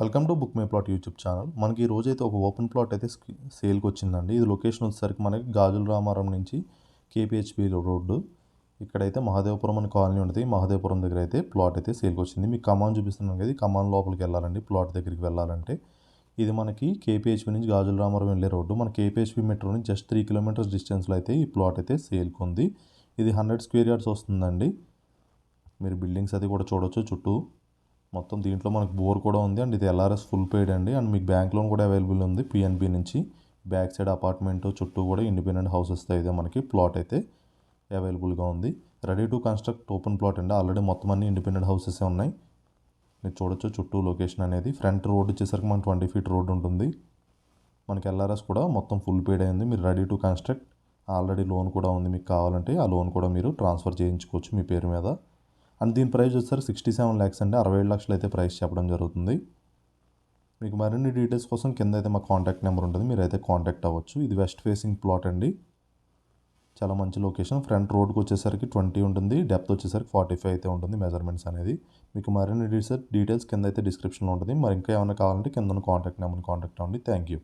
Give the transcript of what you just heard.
Welcome to book my plot YouTube channel. మనకి ఈ రోజైతే ఒక ఓపెన్ ప్లాట్ అయితే సేల్కి వచ్చిందండి. ఇది లొకేషన్ వచ్చేసరికి మనకి గాజుల రామారం నుంచి కేపీహెచ్బి రోడ్డు. ఇక్కడైతే మహాదేవపురం అని కాలనీ ఉంటుంది. మహాదేవపురం దగ్గర అయితే ప్లాట్ అయితే సేల్కి వచ్చింది. మీకు కమాన్ చూపిస్తున్నాం కదా, కమాన్ లోపలికి వెళ్ళాలండి. ప్లాట్ దగ్గరికి వెళ్ళాలంటే ఇది మనకి కేపీహెచ్బి నుంచి గాజుల రామారం వెళ్ళే రోడ్డు. మన కేపీహెచ్బి మెట్రో నుంచి జస్ట్ 3 కిలోమీటర్స్ డిస్టెన్స్లో అయితే ఈ ప్లాట్ అయితే సేల్కి ఉంది. ఇది 100 స్క్వేర్ యార్డ్స్ వస్తుందండి. మీరు బిల్డింగ్స్ అది కూడా చూడొచ్చు చుట్టూ. మొత్తం దీంట్లో మనకు బోర్ కూడా ఉంది అండ్ ఇది ఎల్ఆర్ఎస్ ఫుల్ పెయిడ్ అండి. అండ్ మీకు బ్యాంక్ లోన్ కూడా అవైలబుల్ ఉంది పిఎన్బి నుంచి. బ్యాక్ సైడ్ అపార్ట్మెంట్ చుట్టూ కూడా ఇండిపెండెంట్ హౌసెస్తో అయితే మనకి ప్లాట్ అయితే అవైలబుల్గా ఉంది. Ready to construct open plot అండి. ఆల్రెడీ మొత్తం అన్ని ఇండిపెండెంట్ హౌసెస్ ఉన్నాయి. మీరు చూడొచ్చు చుట్టూ లొకేషన్ అనేది. ఫ్రంట్ రోడ్ వచ్చేసరికి మనకి 20 ఫీట్ రోడ్ ఉంటుంది. మనకి ఎల్ఆర్ఎస్ కూడా మొత్తం ఫుల్ పెయిడ్ అయింది. మీరు ready to construct, already loan కూడా ఉంది. మీకు కావాలంటే ఆ లోన్ కూడా మీరు ట్రాన్స్ఫర్ చేయించుకోవచ్చు మీ పేరు మీద. అండ్ దీని ప్రైస్ వచ్చేసరికి 67 lakhs అండి. 67 లక్షలు అయితే ప్రైస్ చెప్పడం జరుగుతుంది. మీకు మరిన్ని డీటెయిల్స్ కోసం కింద అయితే మా కాంటాక్ట్ నెంబర్ ఉంటుంది, మీరు అయితే కాంటాక్ట్ అవ్వచ్చు. ఇది వెస్ట్ ఫేసింగ్ ప్లాట్ అండి. చాలా మంచి లొకేషన్. ఫ్రంట్ రోడ్కి వచ్చేసరికి 20 ఉంటుంది, డెప్త్ వచ్చేసరికి 45 అయితే ఉంటుంది మెజర్మెంట్స్ అనేది. మీకు మరిన్ని డీటెయిల్స్ కింద అయితే డిస్క్రిప్షన్లో ఉంటుంది. మరి ఇంకా ఏమైనా కావాలంటే కింద కాంటాక్ట్ నెంబర్ని కాంటాక్ట్ అవ్వండి. Thank you.